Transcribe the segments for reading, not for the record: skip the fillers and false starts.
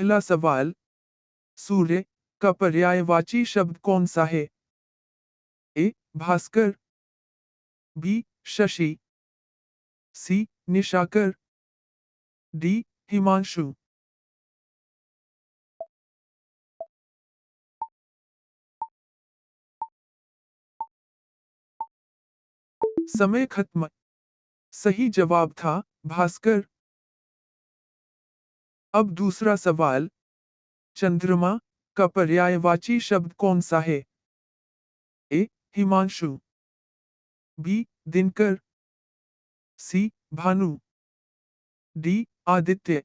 पहला सवाल, सूर्य का पर्यायवाची शब्द कौन सा है? ए. भास्कर, बी. शशि, सी. निशाकर, डी. हिमांशु। समय खत्म। सही जवाब था भास्कर। अब दूसरा सवाल, चंद्रमा का पर्यायवाची शब्द कौन सा है? ए. हिमांशु, बी. दिनकर, सी. भानु, डी. आदित्य।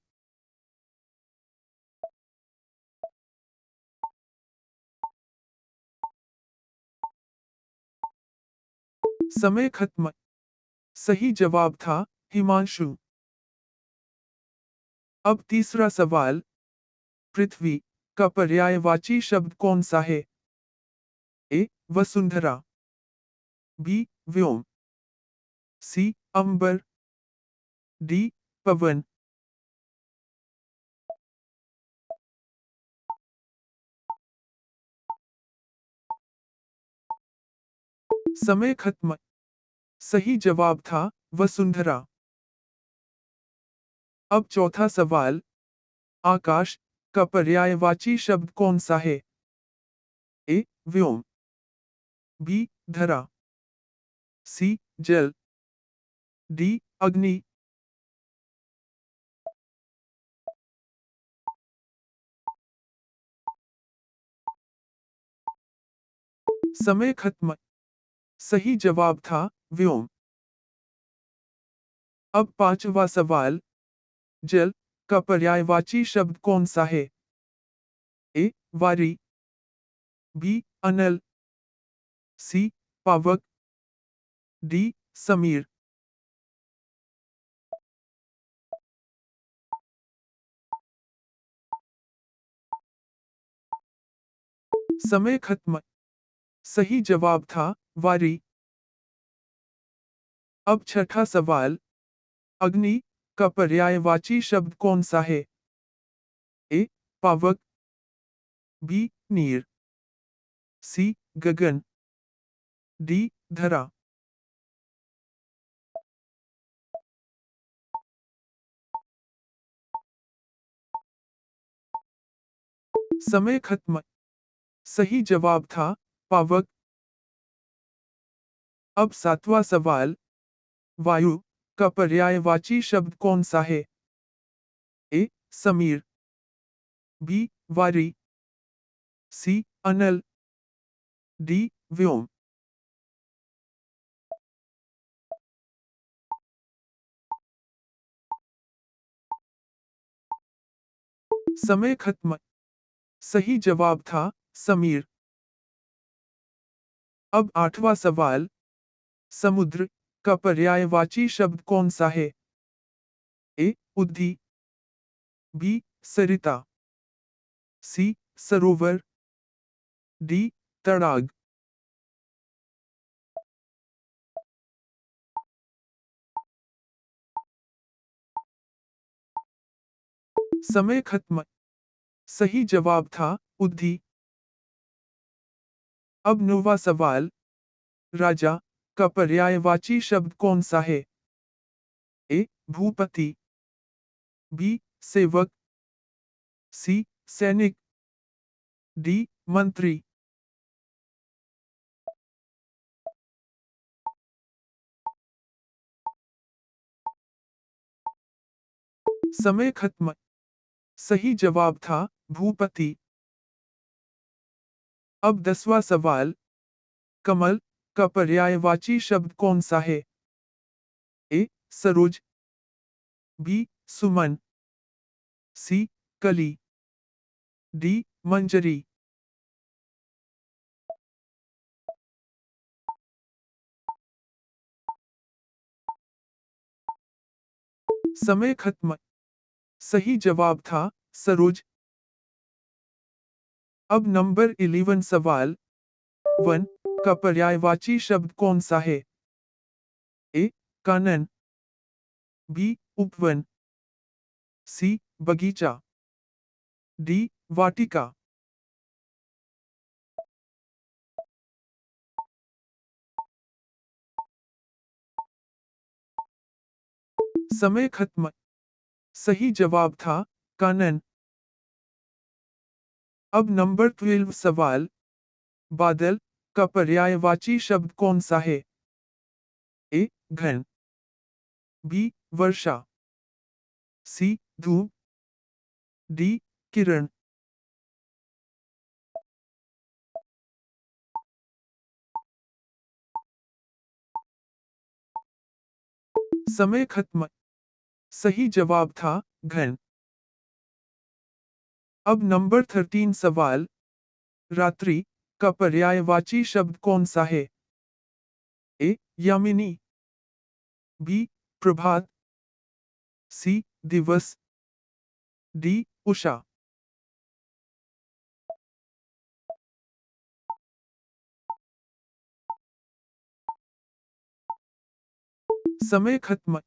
समय खत्म। सही जवाब था हिमांशु। अब तीसरा सवाल, पृथ्वी का पर्यायवाची शब्द कौन सा है? ए. वसुंधरा, बी. व्योम, सी. अंबर, डी. पवन। समय खत्म। सही जवाब था वसुंधरा। अब चौथा सवाल, आकाश का पर्यायवाची शब्द कौन सा है? ए. व्योम, बी. धरा, सी. जल, डी. अग्नि। समय खत्म। सही जवाब था व्योम। अब पांचवा सवाल, जल का पर्यायवाची शब्द कौन सा है? ए. वारी, बी. अनल, सी. पावक, डी. समीर। समय खत्म। सही जवाब था वारी। अब छठा सवाल, अग्नि का पर्यायवाची शब्द कौन सा है? ए. पावक, बी. नीर, सी. गगन, डी. धरा। समय खत्म। सही जवाब था पावक। अब सातवां सवाल, वायु का पर्यायवाची शब्द कौन सा है? ए. समीर, बी. वारी, सी. अनल, डी. व्योम। समय खत्म। सही जवाब था समीर। अब आठवां सवाल, समुद्र का पर्यायवाची शब्द कौन सा है? ए. उद्दी, बी. सरिता, सी. सरोवर, डी. तड़ाग। समय खत्म। सही जवाब था उद्दी। अब नौवां सवाल, राजा का पर्यायवाची शब्द कौन सा है? ए. भूपति, बी. सेवक, सी. सैनिक, डी. मंत्री। समय खत्म। सही जवाब था भूपति। अब 10वां सवाल, कमल का पर्यायवाची शब्द कौन सा है? ए. सरोज, बी. सुमन, सी. कली, डी. मंजरी। समय खत्म। सही जवाब था सरोज। अब नंबर 11 सवाल, वन का पर्यायवाची शब्द कौन सा है? ए. कानन, बी. उपवन, सी. बगीचा, डी वाटिका। समय खत्म। सही जवाब था कानन। अब नंबर 12 सवाल। बादल का पर्यायवाची शब्द कौन सा है? ए घन, बी वर्षा, सी धूप, डी किरण। समय खत्म। सही जवाब था घन। अब नंबर 13 सवाल। रात्रि का पर्यायवाची शब्द कौन सा है? ए यामिनी, बी प्रभात, सी दिवस, डी उषा। समय खत्म।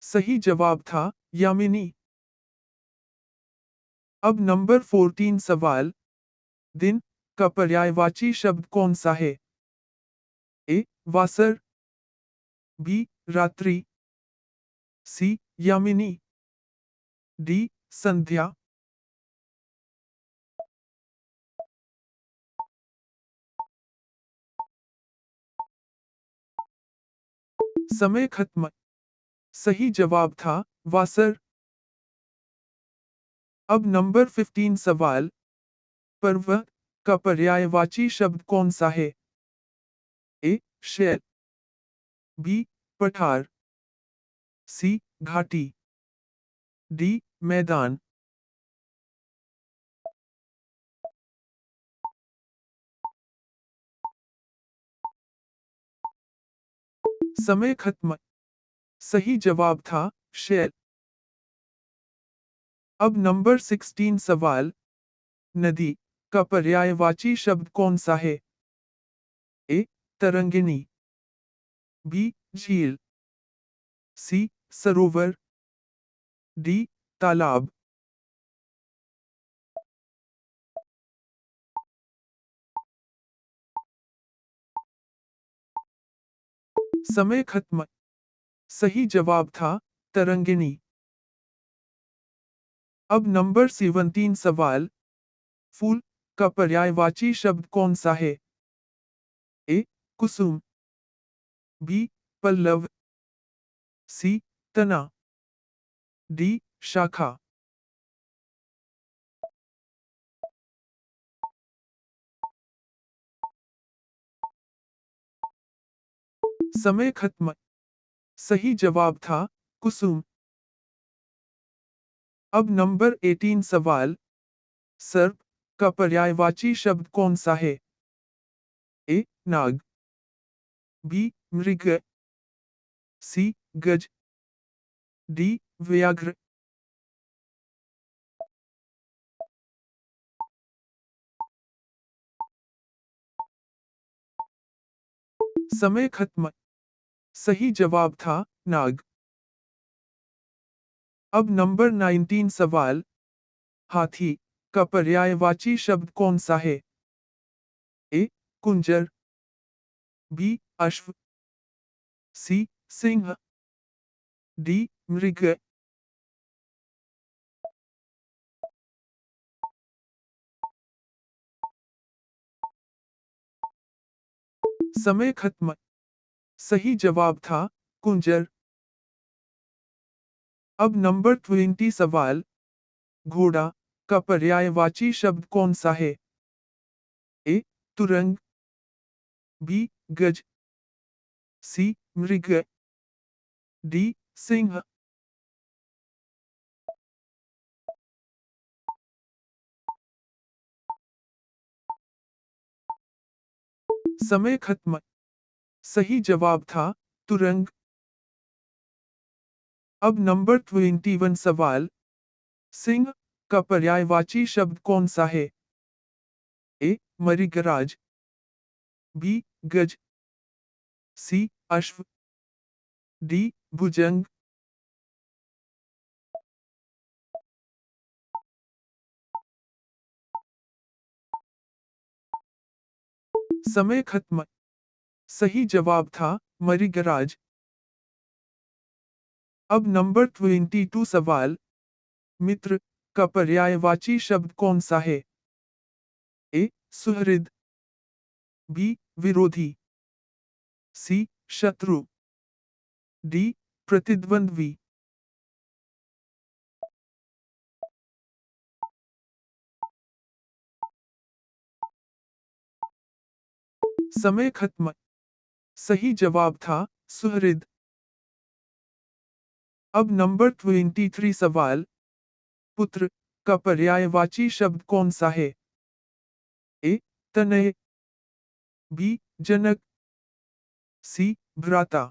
सही जवाब था यामिनी। अब नंबर 14 सवाल। दिन का पर्यायवाची शब्द कौन सा है? ए वासर, बी रात्रि, सी यामिनी, डी संध्या। समय खत्म। सही जवाब था वासर। अब नंबर 15 सवाल। पर्व का पर्यायवाची शब्द कौन सा है? ए शैल, बी पठार, सी घाटी, डी मैदान। समय खत्म। सही जवाब था शैल। अब नंबर 16 सवाल। नदी का पर्यायवाची शब्द कौन सा है? ए तरंगिणी, बी झील, सी सरोवर, डी तालाब। समय खत्म। सही जवाब था तरंगिणी। अब नंबर 17 सवाल। फूल का पर्यायवाची शब्द कौन सा है? ए कुसुम, बी पल्लव, सी तना, डी शाखा। समय खत्म। सही जवाब था कुसुम। अब नंबर 18 सवाल। सर्प का पर्यायवाची शब्द कौन सा है? ए नाग, बी मृग, सी गज, डी व्याघ्र। समय खत्म। सही जवाब था नाग। अब नंबर 19 सवाल। हाथी का पर्यायवाची शब्द कौन सा है? ए कुंजर, बी अश्व, सी सिंह, डी मृग। समय खत्म। सही जवाब था कुंजर। अब नंबर 20 सवाल। घोड़ा का पर्यायवाची शब्द कौन सा है? ए तुरंग, बी गज, सी मृग, डी सिंह। समय खत्म। सही जवाब था तुरंग। अब नंबर 21 सवाल। सिंह का पर्यायवाची शब्द कौन सा है? ए मृगराज, बी गज, सी अश्व, डी भुजंग। समय खत्म। सही जवाब था मरीगराज। अब नंबर 22 सवाल। मित्र का पर्यायवाची शब्द कौन सा है? ए. सुहृद, बी. विरोधी, सी. शत्रु, डी. प्रतिद्वंद्वी। समय खत्म। सही जवाब था सुहृद। अब नंबर 23 सवाल। पुत्र का पर्यायवाची शब्द कौन सा है? ए. तनय, बी. जनक, सी. भ्राता,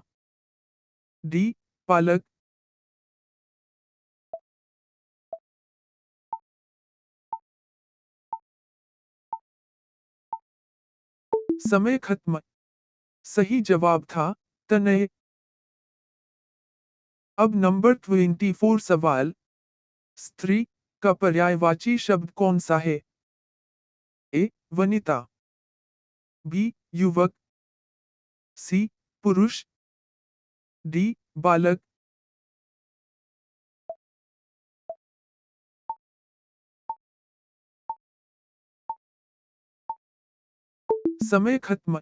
डी. पालक। समय खत्म। सही जवाब था तनय। अब नंबर 24 सवाल। स्त्री का पर्यायवाची शब्द कौन सा है? ए. वनिता, बी. युवक, सी. पुरुष, डी. बालक। समय खत्म।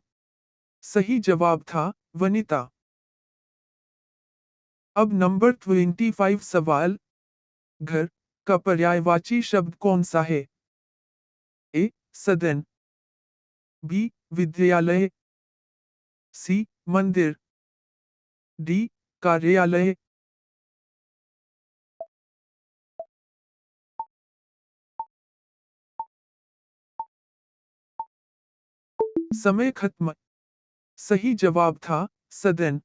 सही जवाब था वनिता। अब नंबर 25 सवाल। घर का पर्यायवाची शब्द कौन सा है? ए. सदन, बी. विद्यालय, सी. मंदिर, डी. कार्यालय। समय खत्म। सही जवाब था सदन।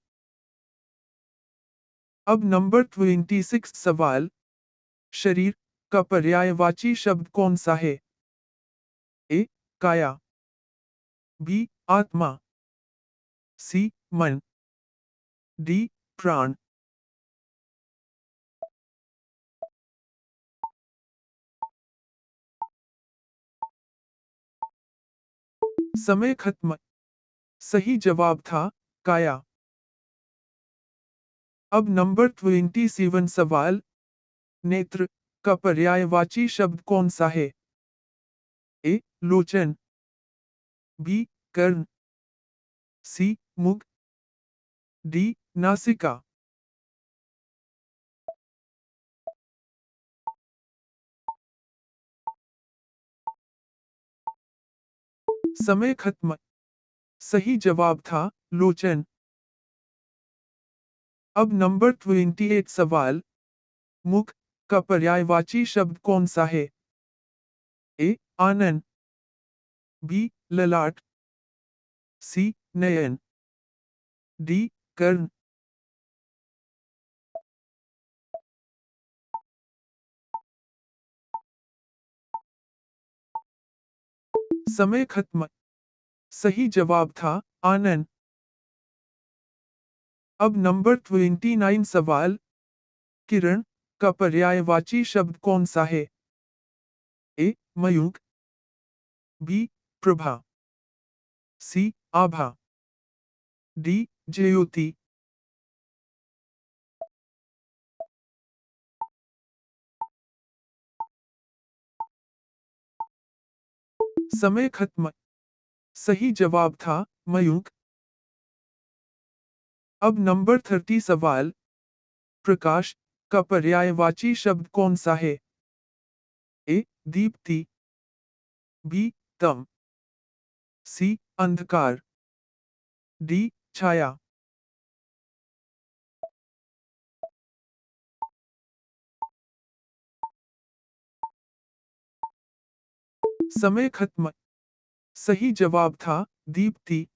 अब नंबर 26 सवाल। शरीर का पर्यायवाची शब्द कौन सा है? ए. काया, बी. आत्मा, सी. मन, डी. प्राण। समय खत्म। सही जवाब था काया। अब नंबर 27 सवाल। नेत्र का पर्यायवाची शब्द कौन सा है? ए. लोचन, बी. कर्ण, सी. मुख, डी. नासिका। समय खत्म। सही जवाब था लोचन। अब नंबर 28 सवाल। मुख का पर्यायवाची शब्द कौन सा है? ए. आनन, बी. ललाट, सी. नयन, डी. कर्ण। समय खत्म। सही जवाब था आनन। अब नंबर 29 सवाल। किरण का पर्यायवाची शब्द कौन सा है? ए. मयूख, बी. प्रभा, सी. आभा, डी. ज्योति। समय खत्म। सही जवाब था मयूख। अब नंबर 30 सवाल। प्रकाश का पर्यायवाची शब्द कौन सा है? ए. दीप्ति, बी. तम, सी. अंधकार, डी. छाया। समय खत्म। सही जवाब था दीप्ति।